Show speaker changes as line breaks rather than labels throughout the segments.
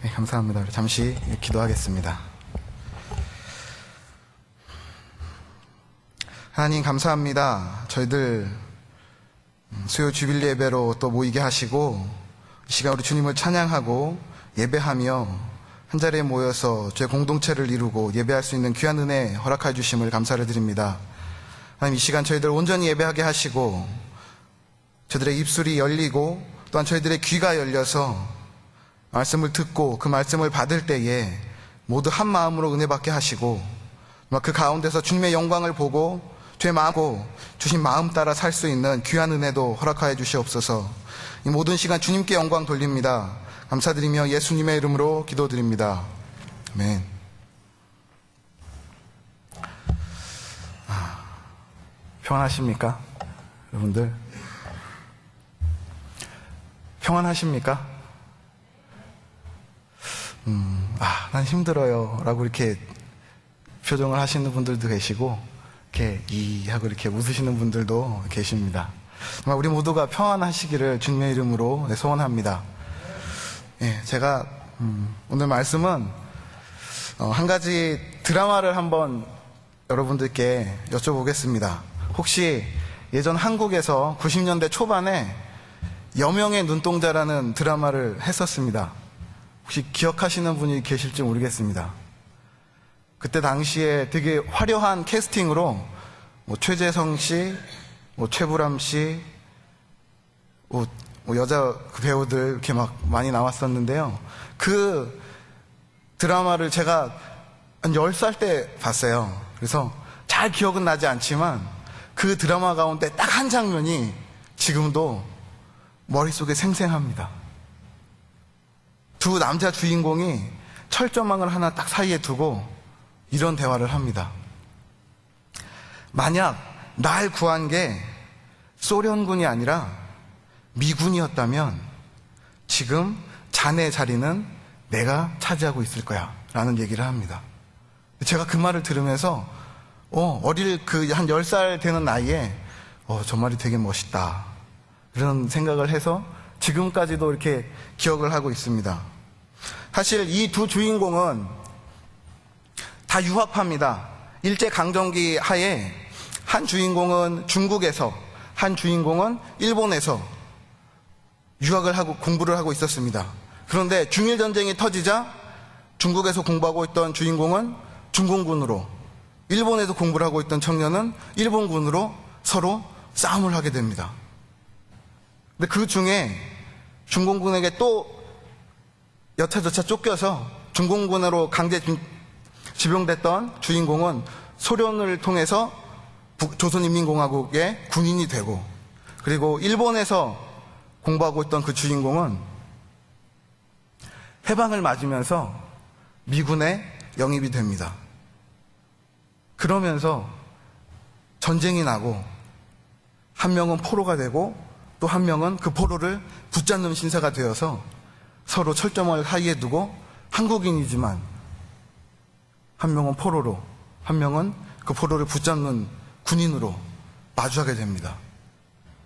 네, 감사합니다. 우리 잠시 기도하겠습니다. 하나님 감사합니다. 저희들 수요 주빌리 예배로 또 모이게 하시고 이 시간 우리 주님을 찬양하고 예배하며 한자리에 모여서 저희 공동체를 이루고 예배할 수 있는 귀한 은혜 허락해 주심을 감사를 드립니다. 하나님 이 시간 저희들 온전히 예배하게 하시고 저희들의 입술이 열리고 또한 저희들의 귀가 열려서 말씀을 듣고 그 말씀을 받을 때에 모두 한 마음으로 은혜 받게 하시고 그 가운데서 주님의 영광을 보고 주의 마음고 주신 마음 따라 살 수 있는 귀한 은혜도 허락하여 주시옵소서. 이 모든 시간 주님께 영광 돌립니다. 감사드리며 예수님의 이름으로 기도드립니다. 아멘. 평안하십니까? 여러분들 평안하십니까? 난 힘들어요 라고 이렇게 표정을 하시는 분들도 계시고 이렇게 하고 이렇게 웃으시는 분들도 계십니다. 정말 우리 모두가 평안하시기를 주님의 이름으로 소원합니다. 제가 오늘 말씀은 한 가지 드라마를 한번 여러분들께 여쭤보겠습니다. 혹시 예전 한국에서 90년대 초반에 여명의 눈동자라는 드라마를 했었습니다. 혹시 기억하시는 분이 계실지 모르겠습니다. 그때 당시에 되게 화려한 캐스팅으로 최재성 씨, 최불암 씨, 여자 배우들 이렇게 막 많이 나왔었는데요. 그 드라마를 제가 한 10살 때 봤어요. 그래서 잘 기억은 나지 않지만 그 드라마 가운데 딱 한 장면이 지금도 머릿속에 생생합니다. 두 남자 주인공이 철조망을 하나 딱 사이에 두고 이런 대화를 합니다. 만약 날 구한 게 소련군이 아니라 미군이었다면 지금 자네 자리는 내가 차지하고 있을 거야 라는 얘기를 합니다. 제가 그 말을 들으면서 어릴 한 10살 되는 나이에 저 말이 되게 멋있다 그런 생각을 해서 지금까지도 이렇게 기억을 하고 있습니다. 사실 이 두 주인공은 다 유학파입니다. 일제강점기 하에 한 주인공은 중국에서, 한 주인공은 일본에서 유학을 하고 공부를 하고 있었습니다. 그런데 중일전쟁이 터지자 중국에서 공부하고 있던 주인공은 중공군으로, 일본에서 공부를 하고 있던 청년은 일본군으로 서로 싸움을 하게 됩니다. 근데 그 중에 중공군에게 또 여차저차 쫓겨서 중공군으로 강제 집용됐던 주인공은 소련을 통해서 조선인민공화국의 군인이 되고, 그리고 일본에서 공부하고 있던 그 주인공은 해방을 맞으면서 미군에 영입이 됩니다. 그러면서 전쟁이 나고 한 명은 포로가 되고 또 한 명은 그 포로를 붙잡는 신세가 되어서 서로 철조망을 사이에 두고 한국인이지만 한 명은 포로로, 한 명은 그 포로를 붙잡는 군인으로 마주하게 됩니다.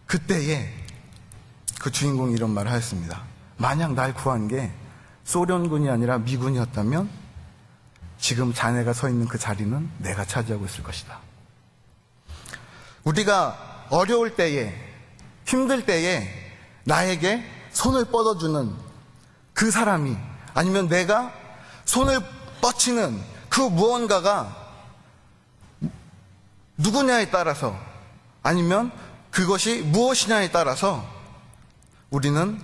그때에 그 주인공이 이런 말을 하였습니다. 만약 날 구한 게 소련군이 아니라 미군이었다면 지금 자네가 서 있는 그 자리는 내가 차지하고 있을 것이다. 우리가 어려울 때에, 힘들 때에 나에게 손을 뻗어주는 그 사람이, 아니면 내가 손을 뻗치는 그 무언가가 누구냐에 따라서, 아니면 그것이 무엇이냐에 따라서 우리는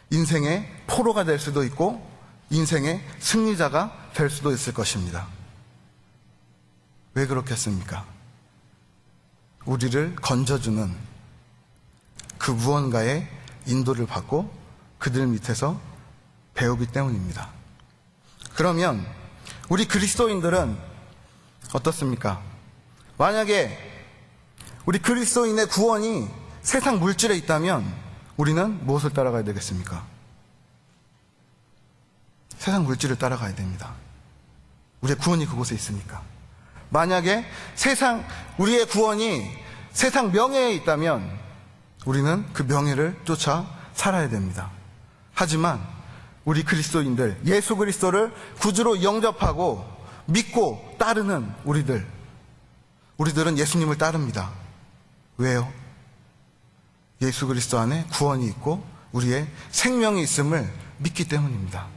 인생의 포로가 될 수도 있고 인생의 승리자가 될 수도 있을 것입니다. 왜 그렇겠습니까? 우리를 건져주는 그 무언가의 인도를 받고 그들 밑에서 배우기 때문입니다. 그러면 우리 그리스도인들은 어떻습니까? 만약에 우리 그리스도인의 구원이 세상 물질에 있다면 우리는 무엇을 따라가야 되겠습니까? 세상 물질을 따라가야 됩니다. 우리의 구원이 그곳에 있으니까. 만약에 우리의 구원이 세상 명예에 있다면 우리는 그 명예를 쫓아 살아야 됩니다. 하지만 우리 그리스도인들, 예수 그리스도를 구주로 영접하고 믿고 따르는 우리들은 예수님을 따릅니다. 왜요? 예수 그리스도 안에 구원이 있고 우리의 생명이 있음을 믿기 때문입니다.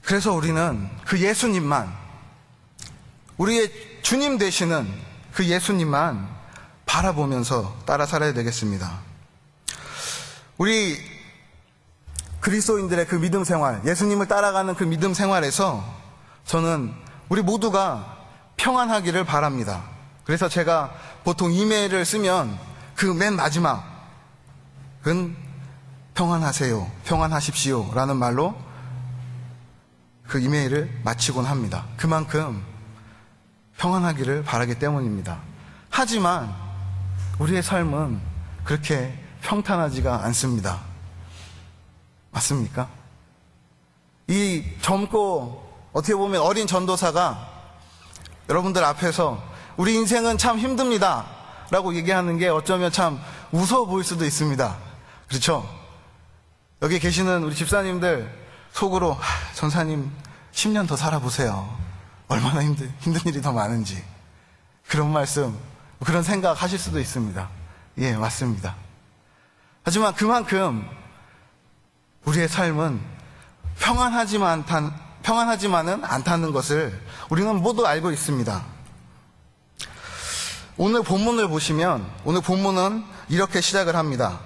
그래서 우리는 그 예수님만, 우리의 주님 되시는 그 예수님만 바라보면서 따라 살아야 되겠습니다. 우리 그리스도인들의 그 믿음 생활, 예수님을 따라가는 그 믿음 생활에서 저는 우리 모두가 평안하기를 바랍니다. 그래서 제가 보통 이메일을 쓰면 그 맨 마지막은 평안하세요, 평안하십시오 라는 말로 그 이메일을 마치곤 합니다. 그만큼 평안하기를 바라기 때문입니다. 하지만 우리의 삶은 그렇게 평탄하지가 않습니다. 맞습니까? 이 젊고 어떻게 보면 어린 전도사가 여러분들 앞에서 우리 인생은 참 힘듭니다 라고 얘기하는 게 어쩌면 참 무서워 보일 수도 있습니다. 그렇죠? 여기 계시는 우리 집사님들 속으로 전사님 10년 더 살아보세요. 얼마나 힘든 일이 더 많은지. 그런 말씀, 그런 생각 하실 수도 있습니다. 예, 맞습니다. 하지만 그만큼 우리의 삶은 평안하지만은 않다는 것을 우리는 모두 알고 있습니다. 오늘 본문을 보시면 오늘 본문은 이렇게 시작을 합니다.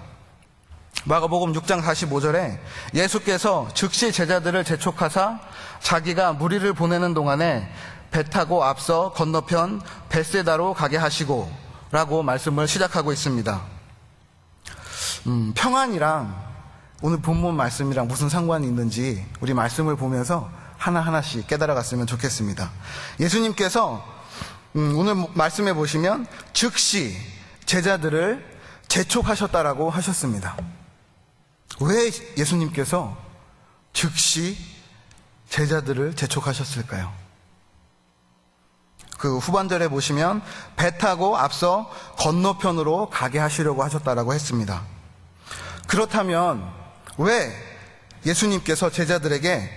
마가복음 6장 45절에 예수께서 즉시 제자들을 재촉하사 자기가 무리를 보내는 동안에 배 타고 앞서 건너편 벳세다로 가게 하시고 라고 말씀을 시작하고 있습니다. 평안이랑 오늘 본문 말씀이랑 무슨 상관이 있는지 우리 말씀을 보면서 하나하나씩 깨달아갔으면 좋겠습니다. 예수님께서 오늘 말씀해 보시면 즉시 제자들을 재촉하셨다라고 하셨습니다. 왜 예수님께서 즉시 제자들을 재촉하셨을까요? 그 후반절에 보시면 배 타고 앞서 건너편으로 가게 하시려고 하셨다라고 했습니다. 그렇다면 왜 예수님께서 제자들에게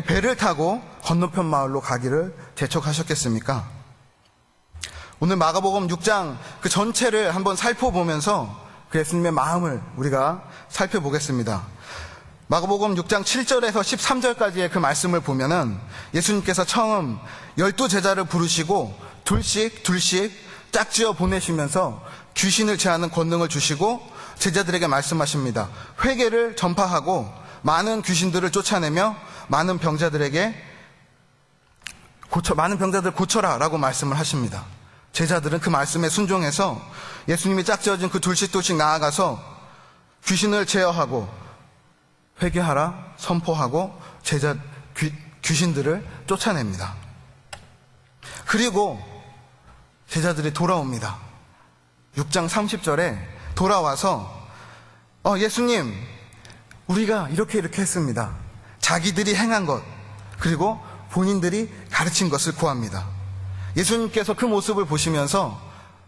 배를 타고 건너편 마을로 가기를 재촉하셨겠습니까? 오늘 마가복음 6장 그 전체를 한번 살펴보면서 그 예수님의 마음을 우리가 살펴보겠습니다. 마가복음 6장 7절에서 13절까지의 그 말씀을 보면은 예수님께서 처음 12제자를 부르시고 둘씩 짝지어 보내시면서 귀신을 제하는 권능을 주시고 제자들에게 말씀하십니다. 회개를 전파하고 많은 귀신들을 쫓아내며 많은 병자들 고쳐라 라고 말씀을 하십니다. 제자들은 그 말씀에 순종해서 예수님이 짝지어진 그 둘씩 나아가서 귀신을 제어하고 회개하라 선포하고 귀신들을 쫓아냅니다. 그리고 제자들이 돌아옵니다. 6장 30절에 돌아와서 예수님, 우리가 이렇게 했습니다. 자기들이 행한 것 그리고 본인들이 가르친 것을 고합니다. 예수님께서 그 모습을 보시면서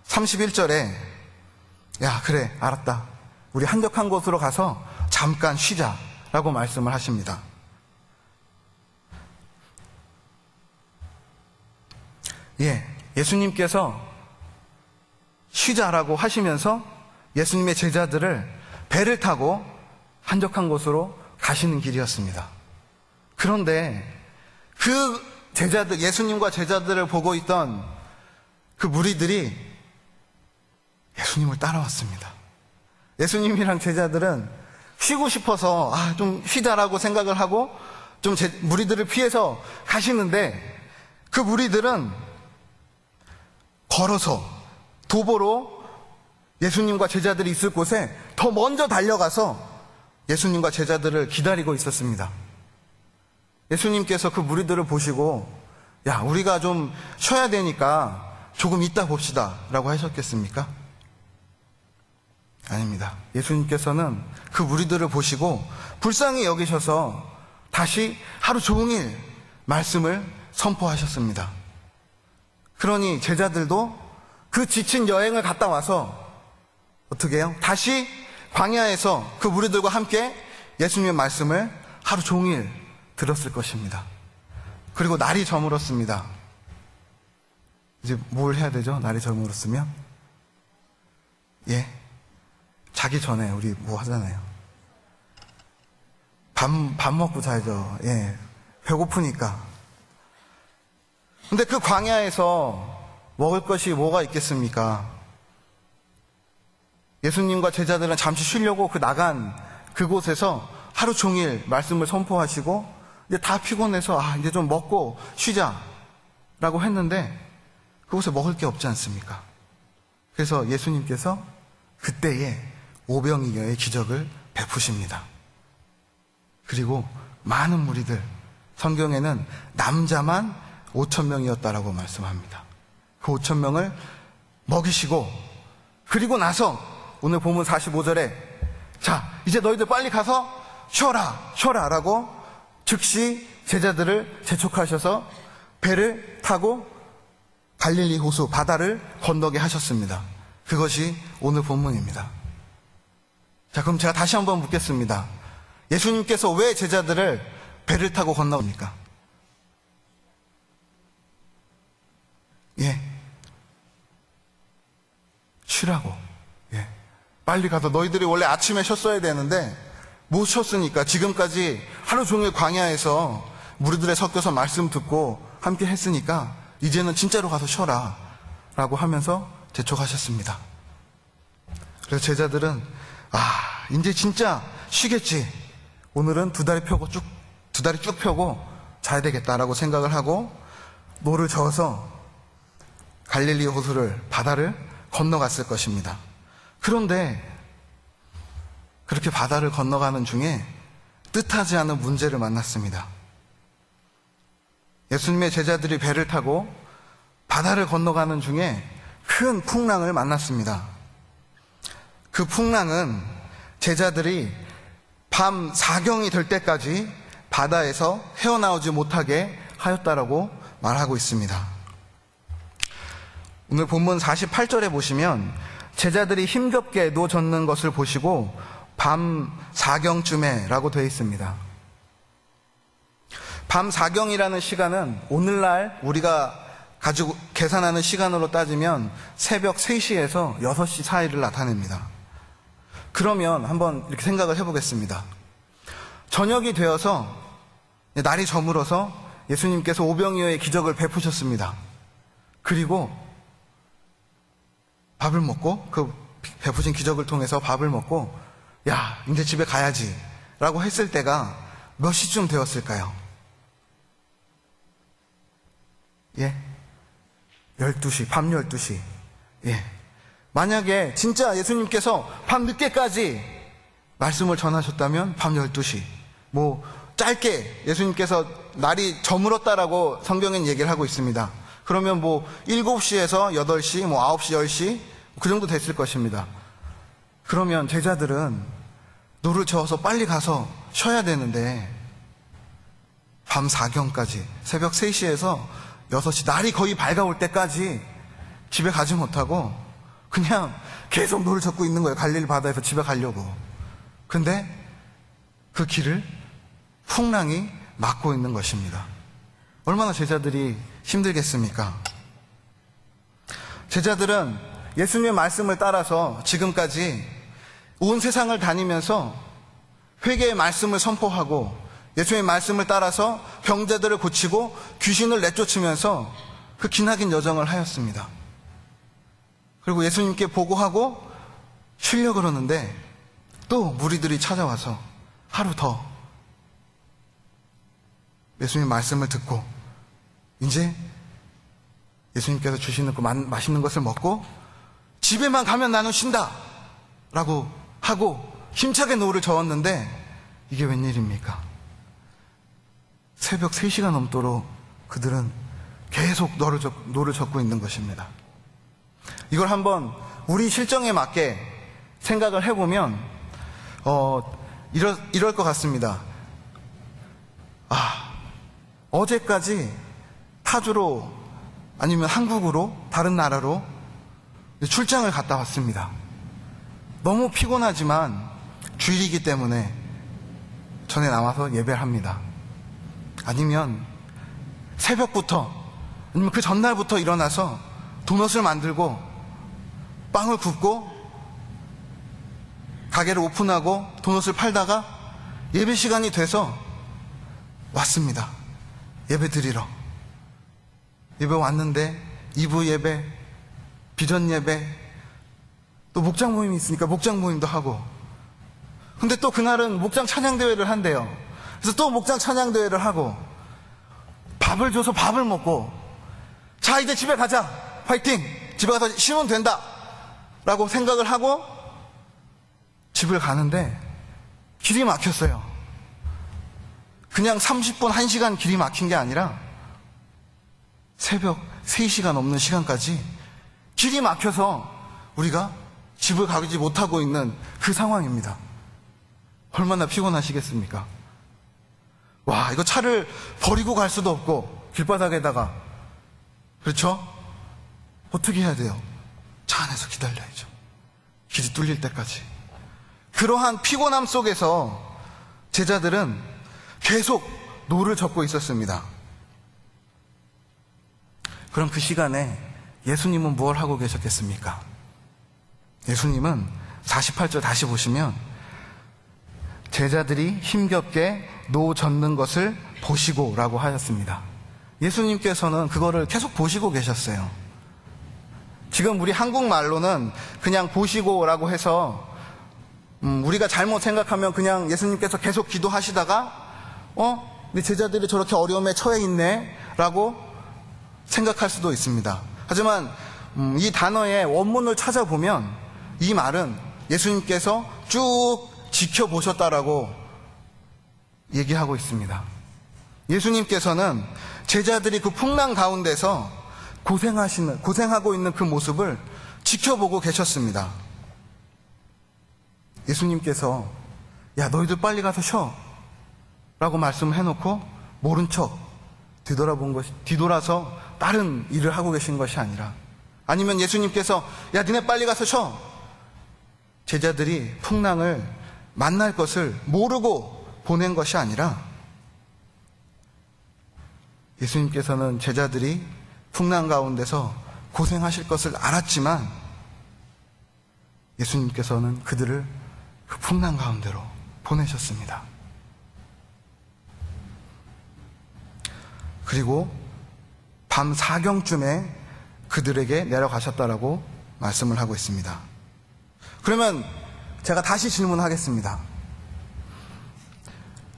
31절에 야, 그래, 알았다. 우리 한적한 곳으로 가서 잠깐 쉬자라고 말씀을 하십니다. 예수님께서 쉬자라고 하시면서 예수님의 제자들을 배를 타고 한적한 곳으로 가시는 길이었습니다. 그런데 그 제자들, 예수님과 제자들을 보고 있던 그 무리들이 예수님을 따라왔습니다. 예수님이랑 제자들은 쉬고 싶어서 좀 쉬자라고 생각을 하고 좀 무리들을 피해서 가시는데 그 무리들은 걸어서 도보로 예수님과 제자들이 있을 곳에 더 먼저 달려가서 예수님과 제자들을 기다리고 있었습니다. 예수님께서 그 무리들을 보시고 야, 우리가 좀 쉬어야 되니까 조금 이따 봅시다 라고 하셨겠습니까? 아닙니다. 예수님께서는 그 무리들을 보시고 불쌍히 여기셔서 다시 하루 종일 말씀을 선포하셨습니다. 그러니 제자들도 그 지친 여행을 갔다 와서 어떻게 해요? 다시 광야에서 그 무리들과 함께 예수님의 말씀을 하루 종일 들었을 것입니다. 그리고 날이 저물었습니다. 이제 뭘 해야 되죠? 날이 저물었으면? 자기 전에 우리 뭐 하잖아요. 밥 먹고 자야죠. 배고프니까. 근데 그 광야에서 먹을 것이 뭐가 있겠습니까? 예수님과 제자들은 잠시 쉬려고 나간 그곳에서 하루 종일 말씀을 선포하시고 이제 다 피곤해서 이제 좀 먹고 쉬자라고 했는데 그곳에 먹을 게 없지 않습니까? 그래서 예수님께서 그때에 오병이어의 기적을 베푸십니다. 그리고 많은 무리들, 성경에는 남자만 5,000명이었다라고 말씀합니다. 그 5,000명을 먹이시고 그리고 나서 오늘 본문 45절에 자, 이제 너희들 빨리 가서 쉬어라 라고 즉시 제자들을 재촉하셔서 배를 타고 갈릴리 호수 바다를 건너게 하셨습니다. 그것이 오늘 본문입니다. 자, 그럼 제가 다시 한번 묻겠습니다. 예수님께서 왜 제자들을 배를 타고 건너옵니까? 쉬라고. 빨리 가서 너희들이 원래 아침에 쉬었어야 되는데 못 쉬었으니까 지금까지 하루 종일 광야에서 무리들에 섞여서 말씀 듣고 함께 했으니까 이제는 진짜로 가서 쉬어라 라고 하면서 재촉하셨습니다. 그래서 제자들은 이제 진짜 쉬겠지. 오늘은 두 다리 쭉 펴고 자야 되겠다라고 생각을 하고 노를 저어서 갈릴리 호수를 바다를 건너갔을 것입니다. 그런데 그렇게 바다를 건너가는 중에 뜻하지 않은 문제를 만났습니다. 예수님의 제자들이 배를 타고 바다를 건너가는 중에 큰 풍랑을 만났습니다. 그 풍랑은 제자들이 밤 4경이 될 때까지 바다에서 헤어나오지 못하게 하였다라고 말하고 있습니다. 오늘 본문 48절에 보시면 제자들이 힘겹게 노젓는 것을 보시고 밤 4경쯤에 라고 되어 있습니다. 밤 4경이라는 시간은 오늘날 우리가 가지고 계산하는 시간으로 따지면 새벽 3시에서 6시 사이를 나타냅니다. 그러면 한번 이렇게 생각을 해보겠습니다. 저녁이 되어서 날이 저물어서 예수님께서 오병이어의 기적을 베푸셨습니다. 그리고 밥을 먹고 그 베푸신 기적을 통해서 밥을 먹고 이제 집에 가야지 라고 했을 때가 몇 시쯤 되었을까요? 12시, 밤 12시. 만약에 진짜 예수님께서 밤 늦게까지 말씀을 전하셨다면 밤 12시. 짧게 예수님께서 날이 저물었다라고 성경엔 얘기를 하고 있습니다. 그러면 7시에서 8시, 9시, 10시 그 정도 됐을 것입니다. 그러면 제자들은 노를 저어서 빨리 가서 쉬어야 되는데 밤 4경까지 새벽 3시에서 6시 날이 거의 밝아올 때까지 집에 가지 못하고 그냥 계속 노를 젓고 있는 거예요. 갈릴리 바다에서 집에 가려고. 근데 그 길을 풍랑이 막고 있는 것입니다. 얼마나 제자들이 힘들겠습니까? 제자들은 예수님의 말씀을 따라서 지금까지 온 세상을 다니면서 회개의 말씀을 선포하고 예수님의 말씀을 따라서 병자들을 고치고 귀신을 내쫓으면서 그 기나긴 여정을 하였습니다. 그리고 예수님께 보고하고 쉬려고 그러는데 또 무리들이 찾아와서 하루 더 예수님의 말씀을 듣고 이제 예수님께서 주시는 그 맛있는 것을 먹고 집에만 가면 나는 쉰다 라고 하고 힘차게 노를 저었는데 이게 웬일입니까? 새벽 3시가 넘도록 그들은 계속 노를 젓고 있는 것입니다. 이걸 한번 우리 실정에 맞게 생각을 해보면 이럴 것 같습니다. 어제까지 타주로 아니면 한국으로 다른 나라로 출장을 갔다 왔습니다. 너무 피곤하지만 주일이기 때문에 전에 나와서 예배를 합니다. 아니면 새벽부터, 아니면 그 전날부터 일어나서 도넛을 만들고 빵을 굽고 가게를 오픈하고 도넛을 팔다가 예배 시간이 돼서 왔습니다. 예배 드리러. 예배 왔는데 2부 예배, 비전 예배, 또 목장 모임이 있으니까 목장 모임도 하고, 근데 또 그날은 목장 찬양대회를 한대요. 그래서 또 목장 찬양대회를 하고, 밥을 줘서 밥을 먹고, 자 이제 집에 가자, 화이팅, 집에 가서 쉬면 된다 라고 생각을 하고 집을 가는데 길이 막혔어요. 그냥 30분, 1시간 길이 막힌 게 아니라 새벽 3시간 넘는 시간까지 길이 막혀서 우리가 집을 가지 못하고 있는 그 상황입니다. 얼마나 피곤하시겠습니까? 와, 이거 차를 버리고 갈 수도 없고 길바닥에다가, 그렇죠? 어떻게 해야 돼요? 차 안에서 기다려야죠. 길이 뚫릴 때까지. 그러한 피곤함 속에서 제자들은 계속 노를 젓고 있었습니다. 그럼 그 시간에 예수님은 무엇을 하고 계셨겠습니까? 예수님은 48절 다시 보시면 제자들이 힘겹게 노 젓는 것을 보시고 라고 하셨습니다. 예수님께서는 그거를 계속 보시고 계셨어요. 지금 우리 한국말로는 그냥 보시고 라고 해서 우리가 잘못 생각하면 그냥 예수님께서 계속 기도하시다가 내 제자들이 저렇게 어려움에 처해 있네 라고 생각할 수도 있습니다. 하지만 이 단어의 원문을 찾아보면 이 말은 예수님께서 쭉 지켜보셨다라고 얘기하고 있습니다. 예수님께서는 제자들이 그 풍랑 가운데서 고생하고 있는 그 모습을 지켜보고 계셨습니다. 예수님께서 야 너희들 빨리 가서 쉬어 라고 말씀을 해놓고 모른 척 뒤돌아서 다른 일을 하고 계신 것이 아니라, 아니면 예수님께서 야 니네 빨리 가서 쉬어, 제자들이 풍랑을 만날 것을 모르고 보낸 것이 아니라 예수님께서는 제자들이 풍랑 가운데서 고생하실 것을 알았지만 예수님께서는 그들을 그 풍랑 가운데로 보내셨습니다. 그리고 밤 4경쯤에 그들에게 내려가셨다라고 말씀을 하고 있습니다. 그러면 제가 다시 질문하겠습니다.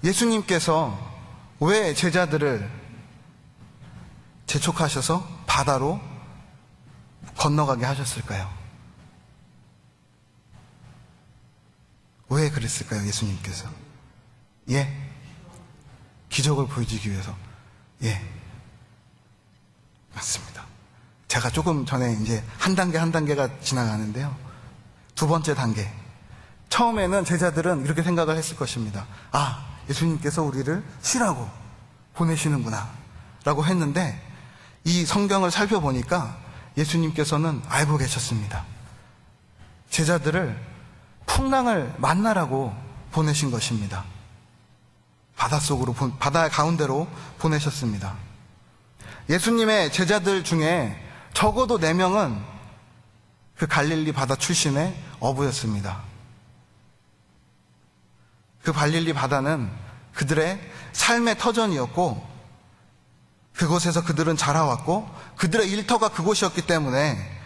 예수님께서 왜 제자들을 재촉하셔서 바다로 건너가게 하셨을까요? 왜 그랬을까요, 예수님께서? 기적을 보여주기 위해서. 맞습니다. 제가 조금 전에 이제 한 단계가 지나가는데요. 두 번째 단계. 처음에는 제자들은 이렇게 생각을 했을 것입니다. 예수님께서 우리를 쉬라고 보내시는구나 라고 했는데, 이 성경을 살펴보니까 예수님께서는 알고 계셨습니다. 제자들을 풍랑을 만나라고 보내신 것입니다. 바다 가운데로 보내셨습니다. 예수님의 제자들 중에 적어도 4명은 그 갈릴리 바다 출신의 어부였습니다. 그 갈릴리 바다는 그들의 삶의 터전이었고, 그곳에서 그들은 자라왔고, 그들의 일터가 그곳이었기 때문에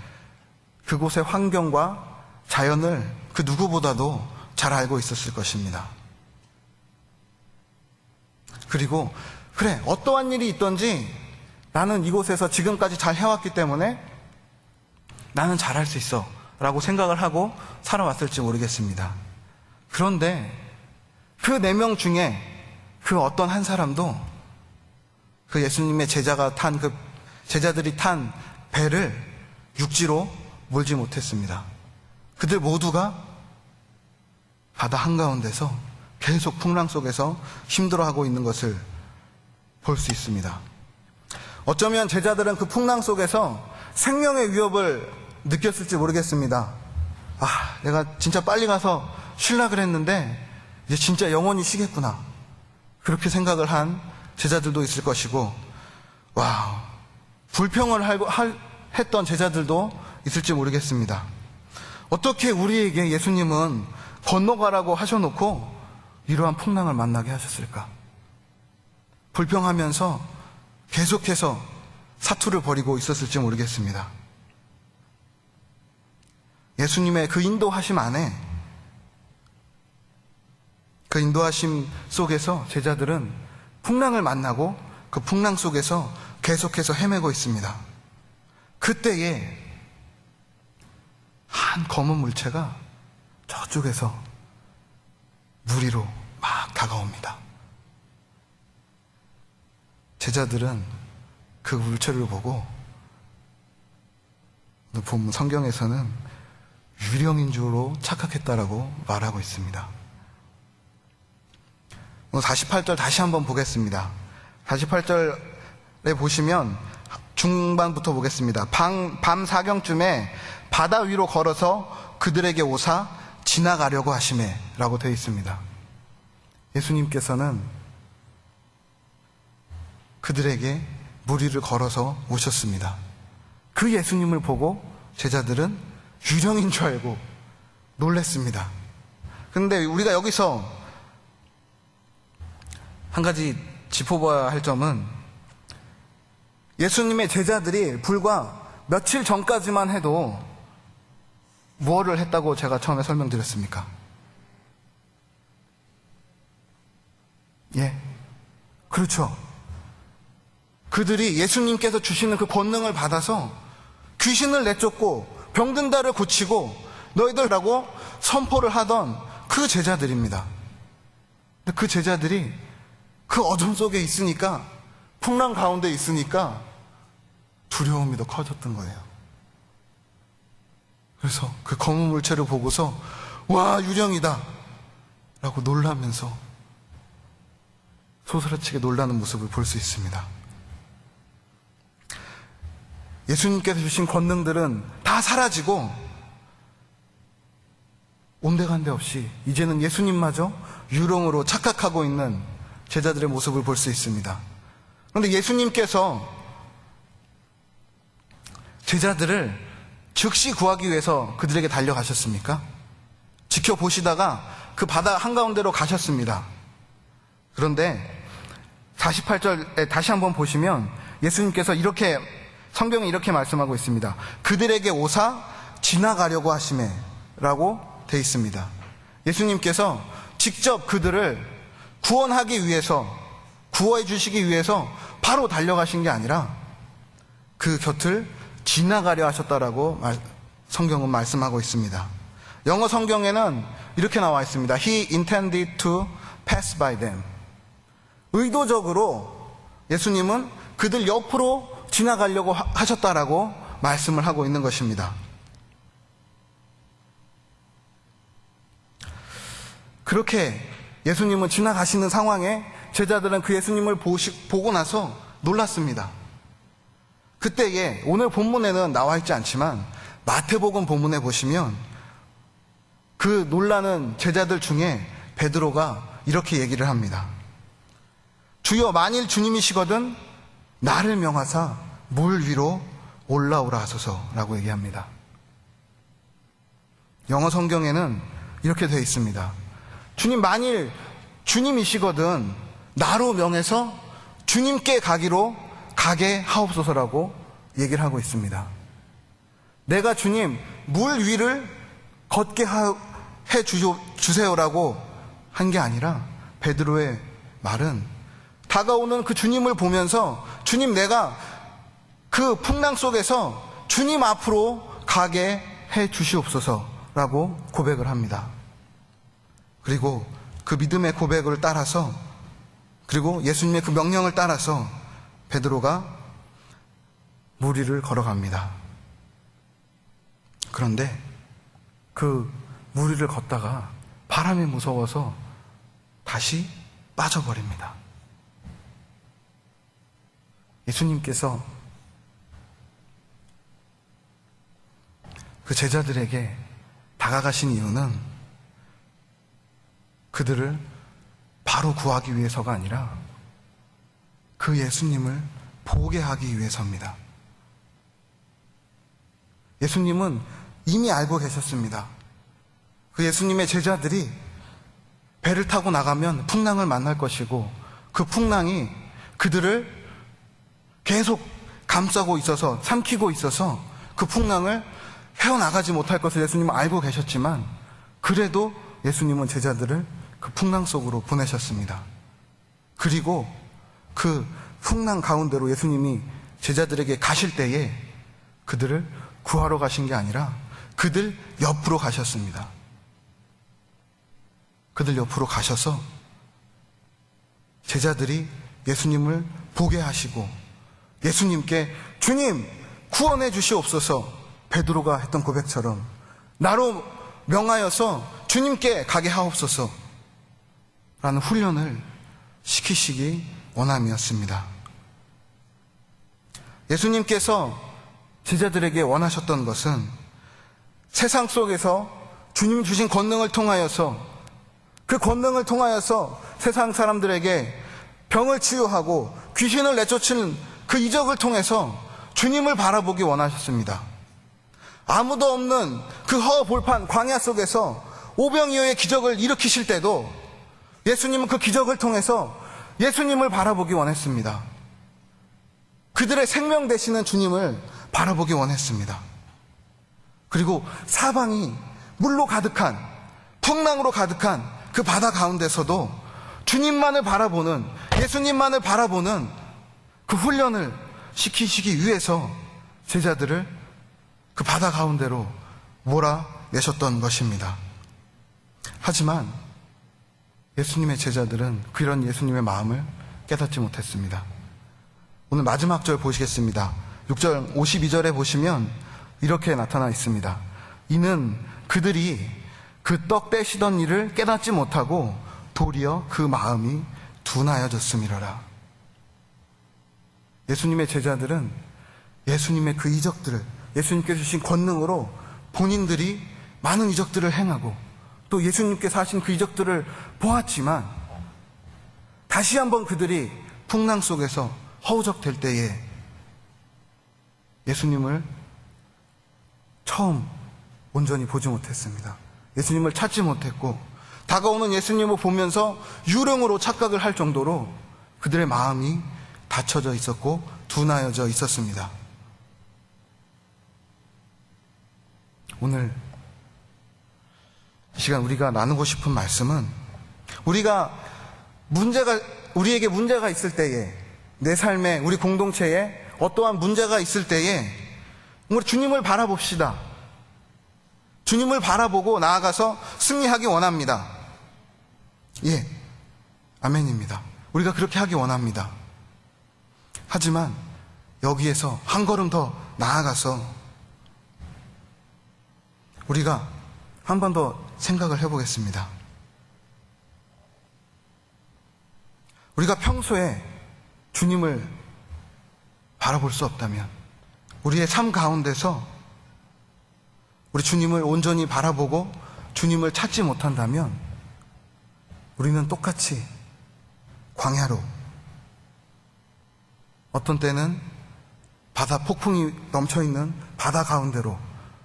그곳의 환경과 자연을 그 누구보다도 잘 알고 있었을 것입니다. 그리고 어떠한 일이 있든지 나는 이곳에서 지금까지 잘 해왔기 때문에 나는 잘할 수 있어 라고 생각을 하고 살아왔을지 모르겠습니다. 그런데 그 4명 중에 그 어떤 한 사람도 그 예수님의 제자들이 탄 배를 육지로 몰지 못했습니다. 그들 모두가 바다 한가운데서 계속 풍랑 속에서 힘들어하고 있는 것을 볼 수 있습니다. 어쩌면 제자들은 그 풍랑 속에서 생명의 위협을 느꼈을지 모르겠습니다. 내가 진짜 빨리 가서 쉬려고 그랬는데 이제 진짜 영원히 쉬겠구나, 그렇게 생각을 한 제자들도 있을 것이고, 불평을 했던 제자들도 있을지 모르겠습니다. 어떻게 우리에게 예수님은 건너가라고 하셔놓고 이러한 풍랑을 만나게 하셨을까? 불평하면서 계속해서 사투를 벌이고 있었을지 모르겠습니다. 예수님의 그 인도하심 안에, 그 인도하심 속에서 제자들은 풍랑을 만나고 그 풍랑 속에서 계속해서 헤매고 있습니다. 그때에 한 검은 물체가 저쪽에서 물 위로 막 다가옵니다. 제자들은 그 물체를 보고, 본문 성경에서는 유령인 줄로 착각했다라고 말하고 있습니다. 48절 다시 한번 보겠습니다. 48절에 보시면 중반부터 보겠습니다. 밤 사경쯤에 바다 위로 걸어서 그들에게 오사 지나가려고 하시매 라고 되어 있습니다. 예수님께서는 그들에게 물 위를 걸어서 오셨습니다. 그 예수님을 보고 제자들은 유령인 줄 알고 놀랐습니다. 그런데 우리가 여기서 한 가지 짚어봐야 할 점은, 예수님의 제자들이 불과 며칠 전까지만 해도 무엇을 했다고 제가 처음에 설명드렸습니까? 그렇죠. 그들이 예수님께서 주시는 그 권능을 받아서 귀신을 내쫓고 병든 자를 고치고 너희들라고 선포를 하던 그 제자들입니다. 근데 그 제자들이 그 어둠 속에 있으니까, 풍랑 가운데 있으니까 두려움이 더 커졌던 거예요. 그래서 그 검은 물체를 보고서 와, 유령이다 라고 놀라면서 소스라치게 놀라는 모습을 볼 수 있습니다. 예수님께서 주신 권능들은 다 사라지고 온데간데 없이 이제는 예수님마저 유령으로 착각하고 있는 제자들의 모습을 볼 수 있습니다. 그런데 예수님께서 제자들을 즉시 구하기 위해서 그들에게 달려가셨습니까? 지켜보시다가 그 바다 한가운데로 가셨습니다. 그런데 48절에 다시 한번 보시면 예수님께서 성경에 이렇게 말씀하고 있습니다. 그들에게 오사 지나가려고 하시매 라고 되어 있습니다. 예수님께서 직접 그들을 구원하기 위해서, 구원해 주시기 위해서 바로 달려가신 게 아니라 그 곁을 지나가려 하셨다라고 성경은 말씀하고 있습니다. 영어 성경에는 이렇게 나와 있습니다. He intended to pass by them. 의도적으로 예수님은 그들 옆으로 지나가려고 하셨다라고 말씀을 하고 있는 것입니다. 그렇게 예수님은 지나가시는 상황에 제자들은 그 예수님을 보고 나서 놀랐습니다. 그때에 오늘 본문에는 나와 있지 않지만 마태복음 본문에 보시면 그 놀라는 제자들 중에 베드로가 이렇게 얘기를 합니다. 주여, 만일 주님이시거든 나를 명하사 물 위로 올라오라 하소서라고 얘기합니다. 영어 성경에는 이렇게 되어 있습니다. 주님, 만일 주님이시거든 나로 명해서 주님께 가게 하옵소서라고 얘기를 하고 있습니다. 내가 주님 물 위를 걷게 해 주세요라고 한 게 아니라, 베드로의 말은 다가오는 그 주님을 보면서 주님, 내가 그 풍랑 속에서 주님 앞으로 가게 해 주시옵소서라고 고백을 합니다. 그리고 그 믿음의 고백을 따라서, 그리고 예수님의 그 명령을 따라서 베드로가 물 위를 걸어갑니다. 그런데 그 물 위를 걷다가 바람이 무서워서 다시 빠져버립니다. 예수님께서 그 제자들에게 다가가신 이유는 그들을 바로 구하기 위해서가 아니라 그 예수님을 보게 하기 위해서입니다. 예수님은 이미 알고 계셨습니다. 그 예수님의 제자들이 배를 타고 나가면 풍랑을 만날 것이고 그 풍랑이 그들을 계속 감싸고 있어서 삼키고 있어서 그 풍랑을 헤어나가지 못할 것을 예수님은 알고 계셨지만 그래도 예수님은 제자들을 그 풍랑 속으로 보내셨습니다. 그리고 그 풍랑 가운데로 예수님이 제자들에게 가실 때에 그들을 구하러 가신 게 아니라 그들 옆으로 가셨습니다. 그들 옆으로 가셔서 제자들이 예수님을 보게 하시고 예수님께 주님 구원해 주시옵소서, 베드로가 했던 고백처럼 나로 명하여서 주님께 가게 하옵소서 라는 훈련을 시키시기 원함이었습니다. 예수님께서 제자들에게 원하셨던 것은 세상 속에서 주님 주신 권능을 통하여서 그 권능을 통하여서 세상 사람들에게 병을 치유하고 귀신을 내쫓는 그 이적을 통해서 주님을 바라보기 원하셨습니다. 아무도 없는 그 허볼판 광야 속에서 오병이어의 기적을 일으키실 때도 예수님은 그 기적을 통해서 예수님을 바라보기 원했습니다. 그들의 생명 되시는 주님을 바라보기 원했습니다. 그리고 사방이 물로 가득한, 풍랑으로 가득한 그 바다 가운데서도 주님만을 바라보는, 예수님만을 바라보는 그 훈련을 시키시기 위해서 제자들을 그 바다 가운데로 몰아내셨던 것입니다. 하지만 예수님의 제자들은 그런 예수님의 마음을 깨닫지 못했습니다. 오늘 마지막 절 보시겠습니다. 6절 52절에 보시면 이렇게 나타나 있습니다. 이는 그들이 그 떡 떼시던 일을 깨닫지 못하고 도리어 그 마음이 둔하여졌음이로라. 예수님의 제자들은 예수님의 그 이적들을, 예수님께서 주신 권능으로 본인들이 많은 이적들을 행하고 또 예수님께서 하신 그 이적들을 보았지만 다시 한번 그들이 풍랑 속에서 허우적될 때에 예수님을 처음 온전히 보지 못했습니다. 예수님을 찾지 못했고 다가오는 예수님을 보면서 유령으로 착각을 할 정도로 그들의 마음이 닫혀져 있었고 둔하여져 있었습니다. 오늘 이 시간 우리가 나누고 싶은 말씀은 우리에게 문제가 있을 때에, 내 삶에, 우리 공동체에 어떠한 문제가 있을 때에 우리 주님을 바라봅시다. 주님을 바라보고 나아가서 승리하기 원합니다. 예, 아멘입니다. 우리가 그렇게 하기 원합니다. 하지만 여기에서 한 걸음 더 나아가서 우리가 한 번 더 생각을 해보겠습니다. 우리가 평소에 주님을 바라볼 수 없다면, 우리의 삶 가운데서 우리 주님을 온전히 바라보고 주님을 찾지 못한다면 우리는 똑같이 광야로, 어떤 때는 바다 폭풍이 넘쳐있는 바다 가운데로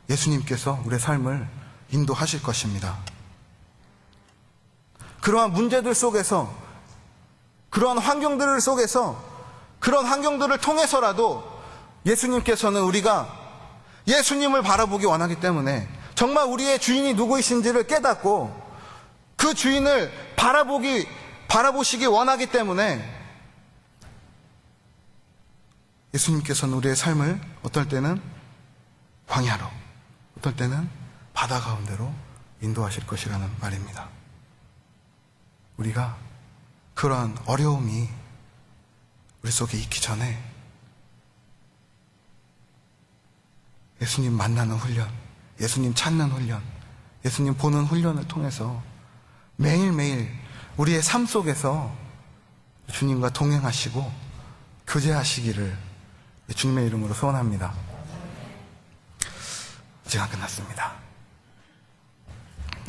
예수님께서 우리의 삶을 인도하실 것입니다. 그러한 문제들 속에서, 그러한 환경들 속에서, 그런 환경들을 통해서라도 예수님께서는 우리가 예수님을 바라보기 원하기 때문에, 정말 우리의 주인이 누구이신지를 깨닫고 그 주인을 바라보시기 원하기 때문에 예수님께서는 우리의 삶을 어떨 때는 광야로, 어떨 때는 바다 가운데로 인도하실 것이라는 말입니다. 우리가 그러한 어려움이 우리 속에 있기 전에 예수님 만나는 훈련, 예수님 찾는 훈련, 예수님 보는 훈련을 통해서 매일매일 우리의 삶 속에서 주님과 동행하시고 교제하시기를 주님의 이름으로 소원합니다. 시간 끝났습니다.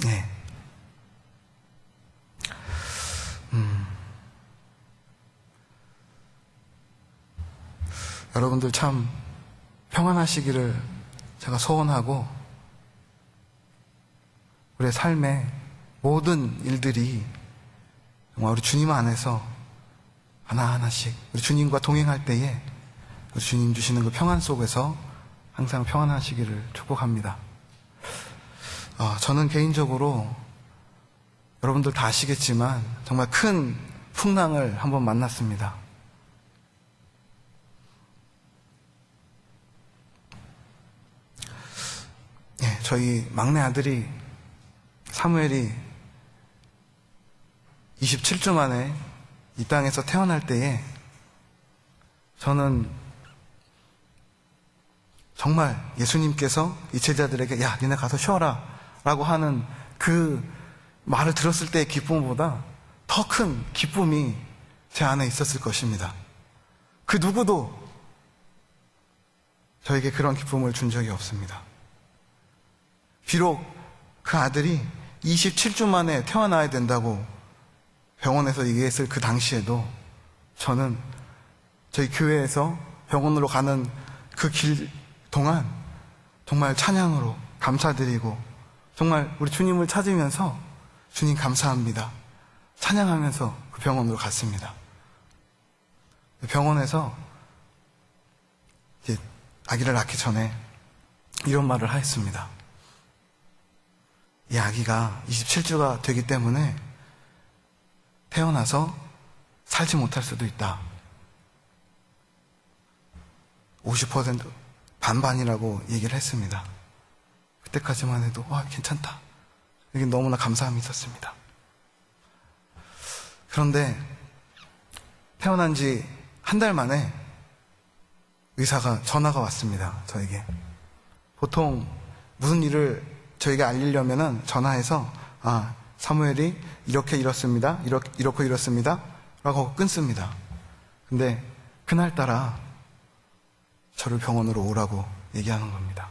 예. 여러분들 참 평안하시기를 제가 소원하고, 우리의 삶의 모든 일들이 정말 우리 주님 안에서 하나하나씩 우리 주님과 동행할 때에 우리 주님 주시는 그 평안 속에서 항상 평안하시기를 축복합니다. 저는 개인적으로 여러분들 다 아시겠지만 정말 큰 풍랑을 한번 만났습니다. 저희 막내 아들이 사무엘이 27주 만에 이 땅에서 태어날 때에 저는 정말 예수님께서 이 제자들에게 야, 니네 가서 쉬어라 라고 하는 그 말을 들었을 때의 기쁨보다 더 큰 기쁨이 제 안에 있었을 것입니다. 그 누구도 저에게 그런 기쁨을 준 적이 없습니다. 비록 그 아들이 27주 만에 태어나야 된다고 병원에서 얘기했을 그 당시에도 저는 저희 교회에서 병원으로 가는 그 길 동안 정말 찬양으로 감사드리고 정말 우리 주님을 찾으면서 주님 감사합니다 찬양하면서 그 병원으로 갔습니다. 병원에서 이제 아기를 낳기 전에 이런 말을 하였습니다. 이 아기가 27주가 되기 때문에 태어나서 살지 못할 수도 있다. 50% 반반이라고 얘기를 했습니다. 그때까지만 해도 괜찮다. 이게 너무나 감사함이 있었습니다. 그런데 태어난 지 한 달 만에 의사가 전화가 왔습니다. 저에게. 보통 무슨 일을 저희가 알리려면은 전화해서 사무엘이 이렇게 이렇습니다. 이렇고 이렇습니다. 라고 끊습니다. 근데 그날따라 저를 병원으로 오라고 얘기하는 겁니다.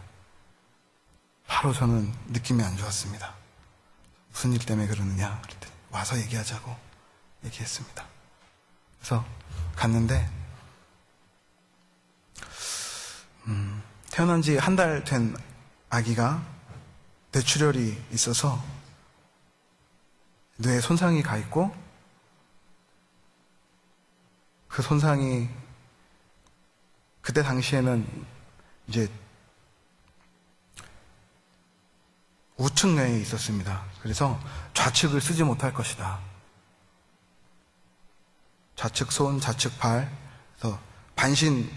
바로 저는 느낌이 안 좋았습니다. 무슨 일 때문에 그러느냐 그랬더니 와서 얘기하자고 얘기했습니다. 그래서 갔는데 태어난 지 한 달 된 아기가 뇌출혈이 있어서 뇌에 손상이 가 있고 그 손상이 그때 당시에는 이제 우측 뇌에 있었습니다. 그래서 좌측을 쓰지 못할 것이다. 좌측 손, 좌측 발, 그래서 반신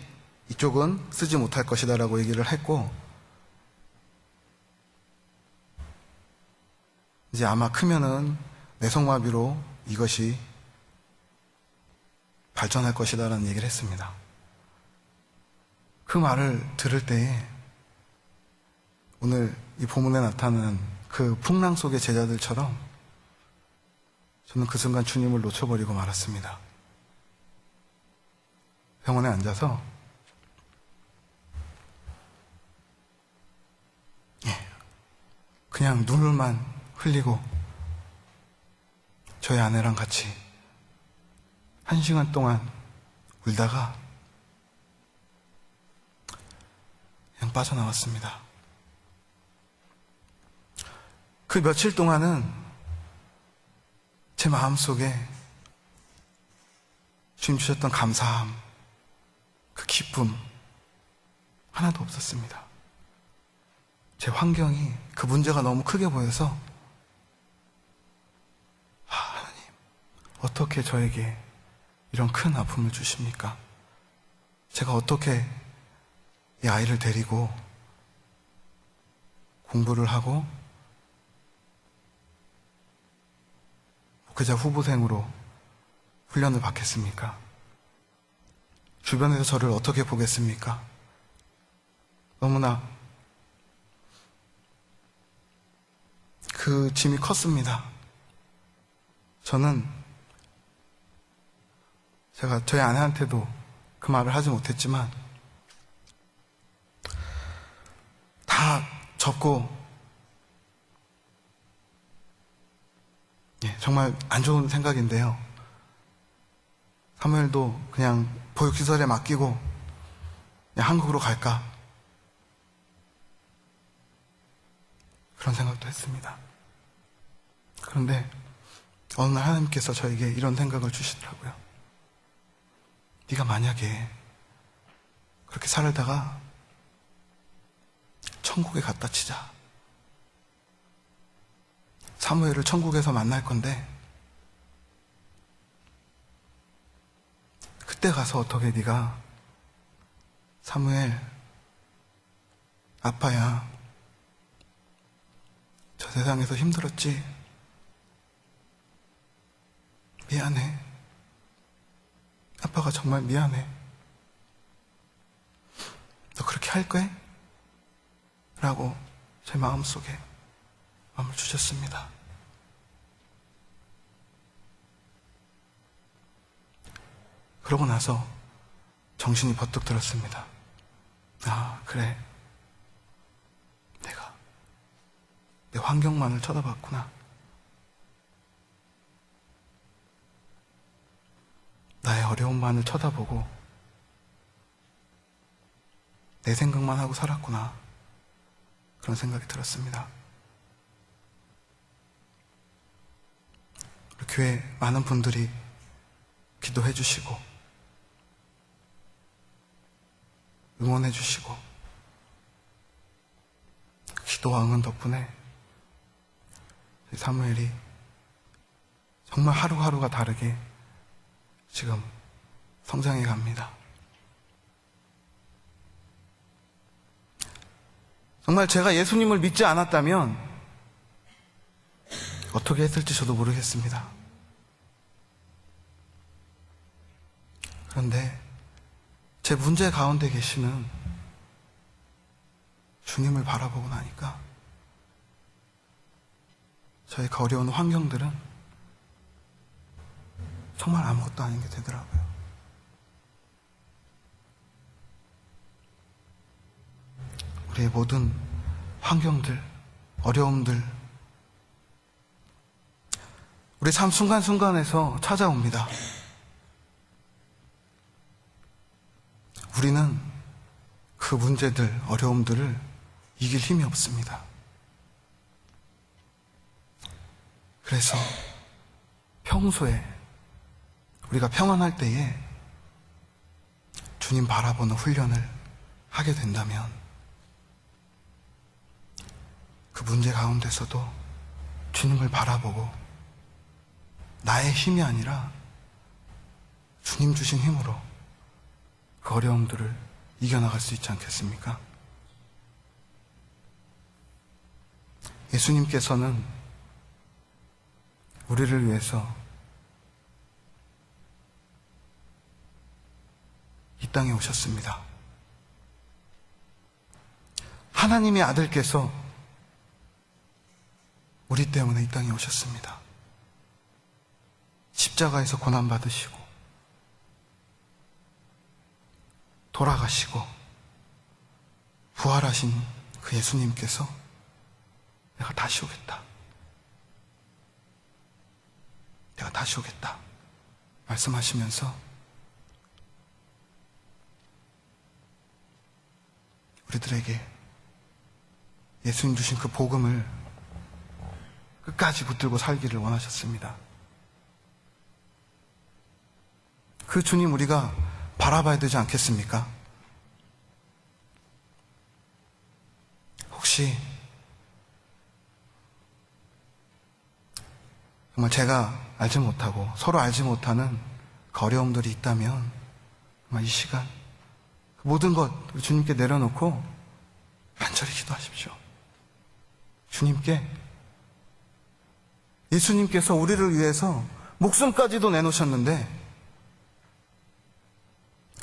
이쪽은 쓰지 못할 것이다 라고 얘기를 했고 이제 아마 크면은 뇌성마비로 이것이 발전할 것이다 라는 얘기를 했습니다. 그 말을 들을 때에 오늘 이 본문에 나타나는 그 풍랑 속의 제자들처럼 저는 그 순간 주님을 놓쳐버리고 말았습니다. 병원에 앉아서 그냥 눈물만 흘리고 저희 아내랑 같이 1시간 동안 울다가 그냥 빠져나왔습니다. 그 며칠 동안은 제 마음속에 주님 주셨던 감사함, 그 기쁨 하나도 없었습니다. 제 환경이 그 문제가 너무 크게 보여서 하나님 어떻게 저에게 이런 큰 아픔을 주십니까? 제가 어떻게 이 아이를 데리고 공부를 하고 목회자 후보생으로 훈련을 받겠습니까? 주변에서 저를 어떻게 보겠습니까? 너무나 그 짐이 컸습니다. 저는 제가 저희 아내한테도 그 말을 하지 못했지만 다 접고 정말 안 좋은 생각인데요. 사무엘도 그냥 보육시설에 맡기고 그냥 한국으로 갈까? 그런 생각도 했습니다. 그런데 어느 날 하나님께서 저에게 이런 생각을 주시더라고요. 네가 만약에 그렇게 살다가 천국에 갔다 치자. 사무엘을 천국에서 만날 건데 그때 가서 어떻게 네가 사무엘 아빠야 저 세상에서 힘들었지? 미안해. 아빠가 정말 미안해. 너 그렇게 할 거야? 라고 제 마음속에 마음을 주셨습니다. 그러고 나서 정신이 버뜩 들었습니다. 아, 그래. 내가 내 환경만을 쳐다봤구나. 나의 어려움만을 쳐다보고 내 생각만 하고 살았구나. 그런 생각이 들었습니다. 우리 교회 많은 분들이 기도해 주시고 응원해 주시고 기도와 응원 덕분에 사무엘이 정말 하루하루가 다르게 지금 성장해 갑니다. 정말 제가 예수님을 믿지 않았다면 어떻게 했을지 저도 모르겠습니다. 그런데 제 문제 가운데 계시는 주님을 바라보고 나니까 저의 어려운 환경들은 정말 아무것도 아닌 게 되더라고요. 우리의 모든 환경들, 어려움들, 우리 삶 순간순간에서 찾아옵니다. 우리는 그 문제들, 어려움들을 이길 힘이 없습니다. 그래서 평소에 우리가 평안할 때에 주님 바라보는 훈련을 하게 된다면 그 문제 가운데서도 주님을 바라보고 나의 힘이 아니라 주님 주신 힘으로 그 어려움들을 이겨나갈 수 있지 않겠습니까? 예수님께서는 우리를 위해서 이 땅에 오셨습니다. 하나님의 아들께서 우리 때문에 이 땅에 오셨습니다. 십자가에서 고난받으시고 돌아가시고 부활하신 그 예수님께서 내가 다시 오겠다. 내가 다시 오겠다. 말씀하시면서 우리들에게 예수님 주신 그 복음을 끝까지 붙들고 살기를 원하셨습니다. 그 주님 우리가 바라봐야 되지 않겠습니까? 혹시 정말 제가 알지 못하고 서로 알지 못하는 그 어려움들이 있다면 정말 이 시간 모든 것 주님께 내려놓고 간절히 기도하십시오. 주님께, 예수님께서 우리를 위해서 목숨까지도 내놓으셨는데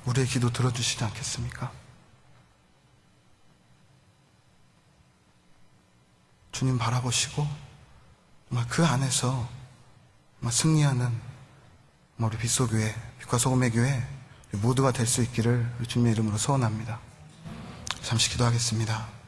우리의 기도 들어주시지 않겠습니까? 주님 바라보시고 정말 그 안에서 정말 승리하는 우리 빛소교회, 빛과 소금의 교회 모두가 될 수 있기를 주님의 이름으로 소원합니다. 잠시 기도하겠습니다.